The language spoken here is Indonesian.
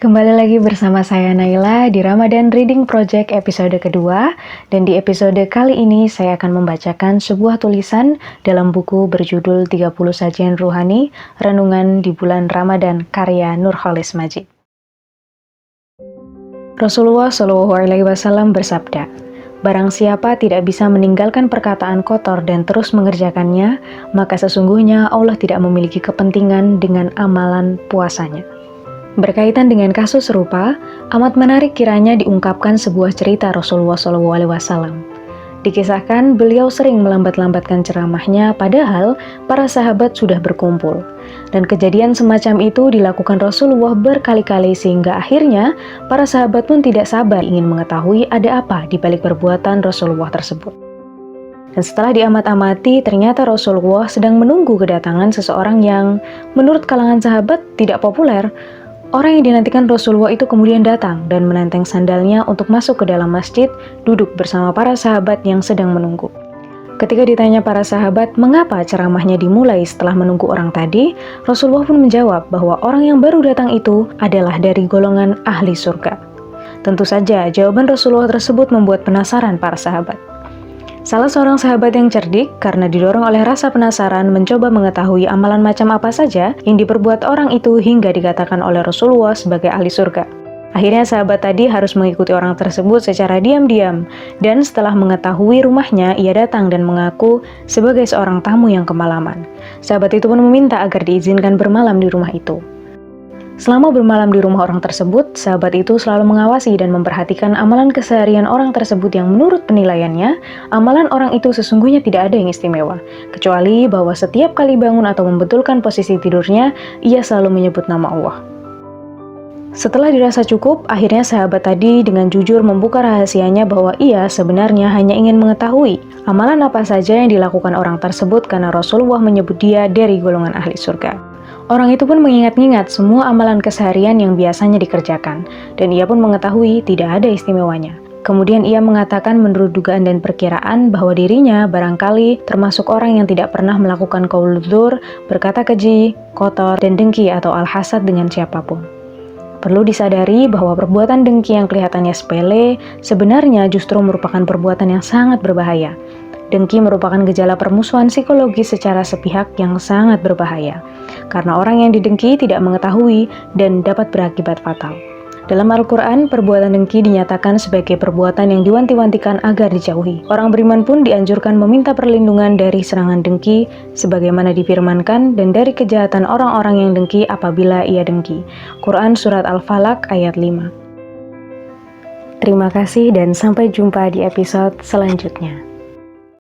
Kembali lagi bersama saya Naila di Ramadan Reading Project episode kedua, dan di episode kali ini saya akan membacakan sebuah tulisan dalam buku berjudul 30 Sajian Ruhani Renungan di Bulan Ramadan karya Nurholis Majid. Rasulullah SAW bersabda, "Barang siapa tidak bisa meninggalkan perkataan kotor dan terus mengerjakannya, maka sesungguhnya Allah tidak memiliki kepentingan dengan amalan puasanya." Berkaitan dengan kasus serupa, amat menarik kiranya diungkapkan sebuah cerita Rasulullah SAW. Dikisahkan beliau sering melambat-lambatkan ceramahnya padahal para sahabat sudah berkumpul. Dan kejadian semacam itu dilakukan Rasulullah berkali-kali sehingga akhirnya para sahabat pun tidak sabar ingin mengetahui ada apa di balik perbuatan Rasulullah tersebut. Dan setelah diamat-amati, ternyata Rasulullah sedang menunggu kedatangan seseorang yang menurut kalangan sahabat tidak populer. Orang yang dinantikan Rasulullah itu kemudian datang dan menenteng sandalnya untuk masuk ke dalam masjid, duduk bersama para sahabat yang sedang menunggu. Ketika ditanya para sahabat mengapa ceramahnya dimulai setelah menunggu orang tadi, Rasulullah pun menjawab bahwa orang yang baru datang itu adalah dari golongan ahli surga. Tentu saja jawaban Rasulullah tersebut membuat penasaran para sahabat. Salah seorang sahabat yang cerdik karena didorong oleh rasa penasaran mencoba mengetahui amalan macam apa saja yang diperbuat orang itu hingga dikatakan oleh Rasulullah sebagai ahli surga. Akhirnya sahabat tadi harus mengikuti orang tersebut secara diam-diam, dan setelah mengetahui rumahnya, ia datang dan mengaku sebagai seorang tamu yang kemalaman. Sahabat itu pun meminta agar diizinkan bermalam di rumah itu. Selama bermalam di rumah orang tersebut, sahabat itu selalu mengawasi dan memperhatikan amalan keseharian orang tersebut yang menurut penilaiannya, amalan orang itu sesungguhnya tidak ada yang istimewa, kecuali bahwa setiap kali bangun atau membetulkan posisi tidurnya, ia selalu menyebut nama Allah. Setelah dirasa cukup, akhirnya sahabat tadi dengan jujur membuka rahasianya bahwa ia sebenarnya hanya ingin mengetahui amalan apa saja yang dilakukan orang tersebut karena Rasulullah menyebut dia dari golongan ahli surga. Orang itu pun mengingat-ingat semua amalan keseharian yang biasanya dikerjakan, dan ia pun mengetahui tidak ada istimewanya. Kemudian ia mengatakan menurut dugaan dan perkiraan bahwa dirinya barangkali termasuk orang yang tidak pernah melakukan qaul dzur, berkata keji, kotor, dan dengki atau al-hasad dengan siapapun. Perlu disadari bahwa perbuatan dengki yang kelihatannya sepele sebenarnya justru merupakan perbuatan yang sangat berbahaya. Dengki merupakan gejala permusuhan psikologis secara sepihak yang sangat berbahaya, karena orang yang didengki tidak mengetahui dan dapat berakibat fatal. Dalam Al-Quran, perbuatan dengki dinyatakan sebagai perbuatan yang diwanti-wantikan agar dijauhi. Orang beriman pun dianjurkan meminta perlindungan dari serangan dengki, sebagaimana difirmankan, dan dari kejahatan orang-orang yang dengki apabila ia dengki. Quran Surat Al-Falaq ayat 5. Terima kasih dan sampai jumpa di episode selanjutnya.